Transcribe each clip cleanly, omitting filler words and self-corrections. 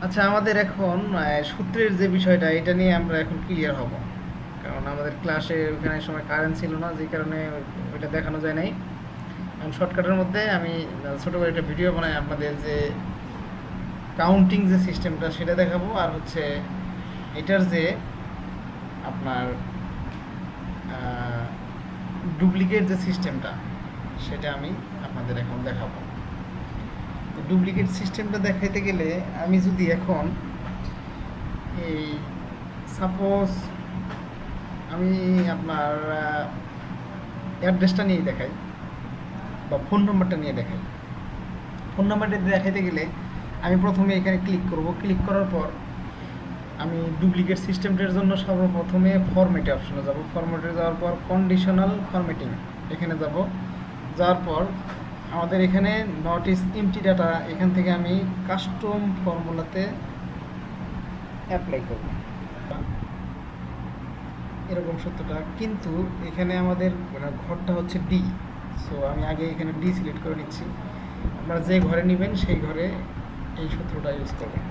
আচ্ছা, আমাদের এখন সূত্রের যে বিষয়টা এটা নিয়ে আমরা এখন ক্লিয়ার হব, কারণ আমাদের ক্লাসে ওখানে সময় কারেন্ট ছিল না, যে কারণে ওইটা দেখানো যায় নাই। এখন শর্টকাটের মধ্যে আমি ছোটো করে একটা ভিডিও বানাই আপনাদের, যে কাউন্টিং যে সিস্টেমটা সেটা দেখাবো, আর হচ্ছে এটার যে আপনার ডুপ্লিকেট যে সিস্টেমটা সেটা আমি আপনাদের এখন দেখাবো। তো ডুপ্লিকেট সিস্টেমটা দেখাইতে গেলে আমি যদি এখন এই সাপোজ আমি আপনার অ্যাড্রেসটা নিয়ে দেখাই বা ফোন নম্বরটা নিয়ে দেখাই। ফোন নাম্বারটা দেখাইতে গেলে আমি প্রথমে এখানে ক্লিক করব। ক্লিক করার পর আমি ডুপ্লিকেট সিস্টেমটার জন্য সর্বপ্রথমে ফরম্যাটে অপশনে যাব। ফরম্যাটে যাওয়ার পর কন্ডিশনাল ফরম্যাটিং এখানে যাব। যাওয়ার পর আমাদের এখানে নট ইজ এমটি ডাটা, এখান থেকে আমি কাস্টম ফর্মুলাতে অ্যাপ্লাই করব এরকম সত্যটা, কিন্তু এখানে আমাদের ঘরটা হচ্ছে ডি। সো আমি আগে এখানে ডি সিলেক্ট করে নিচ্ছি। আপনারা যে ঘরে নেবেন সেই ঘরে এই সূত্রটা ইউজ করবেন।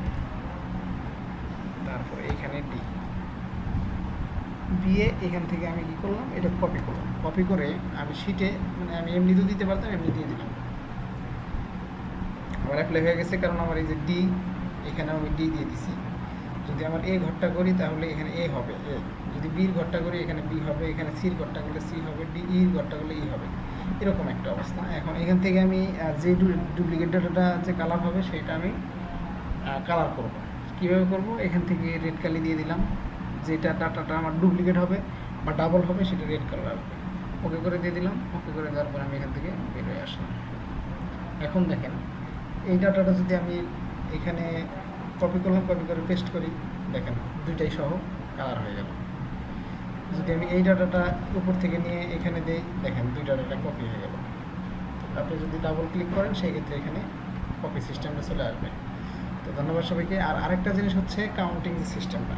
তারপরে এখানে ডি দিয়ে এখান থেকে আমি কি করলাম, এটা কপি করলাম। কপি করে আমি শিটে, মানে আমি এমনিতেও দিতে পারতাম, এমনি দিয়ে দিলাম। আমার অ্যাপ্লাই হয়ে গেছে, কারণ আমার এই যে ডি, এখানে আমি ডি দিয়ে দিছি। যদি আমার এ ঘরটা করি তাহলে এখানে এ হবে এ, যদি বির ঘরটা করি এখানে বি হবে, এখানে সির ঘরটা করলে সি হবে, ডি ইর ঘরটা করলে ই হবে, এরকম একটা অবস্থা। এখন এখান থেকে আমি যে ডুপ্লিকেট ডাটাটা যে কালার হবে সেটা আমি কালার করব। কীভাবে করব, এখান থেকে রেড কালি দিয়ে দিলাম। যেটা ডাটাটা আমার ডুপ্লিকেট হবে বা ডাবল হবে সেটা রেড কালার আসবে। ওকে করে দিয়ে দিলাম। ওকে করে দেওয়ার পর আমি এখান থেকে বের হয়ে আসলাম। এখন দেখেন এই ডাটাটা যদি আমি এখানে কপি করলাম, কপি করে পেস্ট করি, দেখেন দুইটাই সহ কালার হয়ে গেল। যদি আমি এই ডাটাটা উপর থেকে নিয়ে এখানে দিই, দেখেন দুইটা ডাটা কপি হয়ে গেল। আপনি যদি ডাবল ক্লিক করেন সেই ক্ষেত্রে এখানে কপি সিস্টেমটা চলে আসবে। তো ধন্যবাদ সবাইকে। আর আরেকটা জিনিস হচ্ছে কাউন্টিং সিস্টেমটা।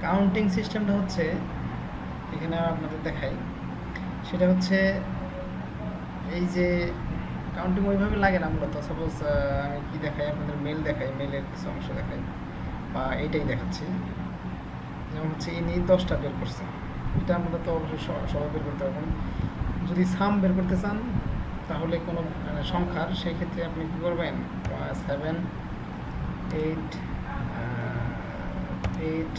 কাউন্টিং সিস্টেমটা হচ্ছে এখানে আপনাদের দেখাই, সেটা হচ্ছে এই যে কাউন্টিং ওইভাবে লাগে না মূলত। সাপোজ আমি কি দেখাই আপনাদের, মেল দেখাই, মেলের কিছু অংশ দেখাই, বা এইটাই দেখাচ্ছি। যেমন হচ্ছে ইনি 10টা বের করছে, এটা আমরা তো অবশ্যই সবাই বের করতে পারবেন। যদি সাম বের করতে চান তাহলে কোনো মানে সংখ্যার, সেই ক্ষেত্রে আপনি কী করবেন, 7 8 8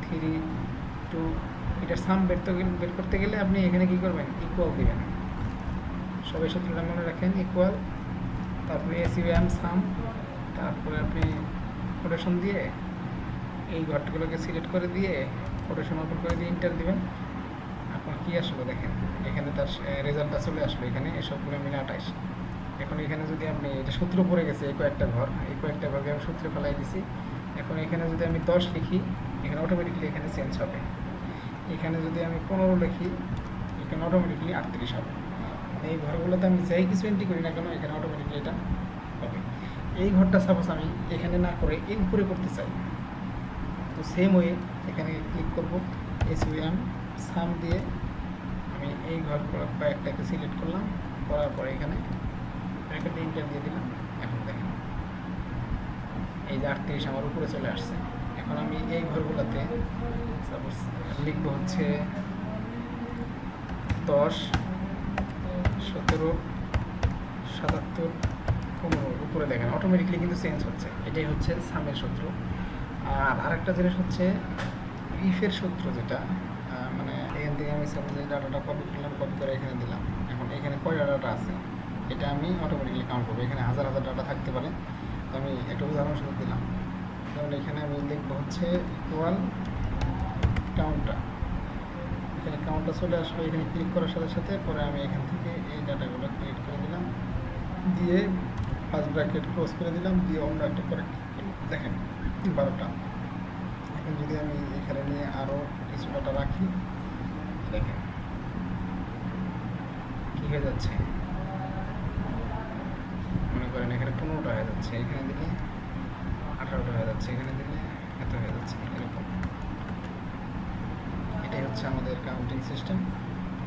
3 2, এটার সাম বের করতে গেলে আপনি এখানে কী করবেন, ইকুয়াল দেবেন। সবাই সূত্রটা মনে রাখেন, ইকুয়াল, তারপরে এসইউএম সাম, তারপরে আপনি কোটেশন দিয়ে এই ঘরগুলোকে সিলেক্ট করে দিয়ে কোটেশন ওপেন করে দিয়ে ইন্টার দিবেন। আপনার কী আসলো দেখেন, এখানে তার রেজাল্টটা চলে আসলো। এখানে এসবগুলো মিলে 28। এখন এখানে যদি আপনি, এটা সূত্র পড়ে গেছে এই কয়েকটা ঘর, এই কয়েকটা ঘরকে আমি সূত্রে ফেলাই দিছি। এখন এখানে যদি আমি 10 লিখি, এখানে অটোমেটিকলি এখানে চেঞ্জ হবে। এখানে যদি আমি 15 লিখি, এখানে অটোমেটিকলি 38 হবে। এই ঘরগুলোতে আমি যাই কিছু এন্ট্রি করি না কেন, এখানে অটোমেটিকলি এটা হবে। এই ঘরটা সাপোজ আমি এখানে না করে এই উপরে করতে চাই, তো সেম ওয়ে এখানে ক্লিক করব, এসইউএম সাম দিয়ে আমি এই ঘরগুলো কয়েকটাকে সিলেক্ট করলাম, করার পরে এখানে ব্র্যাকেটে ইন্টার দিয়ে দিলাম। এখন দেখেন এই যে 38 আমার উপরে চলে আসছে। এখন আমি এই ঘরগুলোতে সাপোজ লিখবো হচ্ছে 10 17 77 15, উপরে দেখেন অটোমেটিকলি কিন্তু চেঞ্জ হচ্ছে। এটাই হচ্ছে সামের সূত্র। আর আরেকটা জিনিস হচ্ছে ইফের সূত্র, যেটা মানে এখান থেকে আমি সাপোজ এই ডাটাটা কপি করলাম, কপি করে এখানে দিলাম। এখন এখানে কয়টা ডাটা আছে এটা আমি অটোমেটিকলি কাউন্ট করবো। এখানে হাজার হাজার ডাটা থাকতে পারে, তো আমি একটা উদাহরণস্বরূপ দিলাম। যেমন এখানে আমি লিখবো হচ্ছে ইকুয়াল কাউন্টটা, এখানে কাউন্টটা চলে আসলো। এখানে ক্লিক করার সাথে সাথে পরে আমি এখান থেকে এই ডাটাগুলো ক্রিয়েট করে দিলাম, দিয়ে ফার্স্ট ব্র্যাকেট ক্লোজ করে দিলাম, দিয়ে অন্য একটা করে দেখেন 12টা। এখন যদি আমি এখানে নিয়ে আরও কিছু ডাটা রাখি, দেখেন কী হয়ে যাচ্ছে, মনে করেন এখানে 15টা হয়ে যাচ্ছে, এখানে দিলে 18টা হয়ে যাচ্ছে, এখানে দিলে এত হয়ে যাচ্ছে, এরকম। এটাই হচ্ছে আমাদের কাউন্টিং সিস্টেম,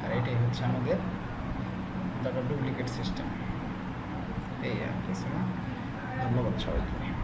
আর এটাই হচ্ছে আমাদের ডাটা ডুপ্লিকেট সিস্টেম। এই আর কিছু না। ধন্যবাদ সবাইকে।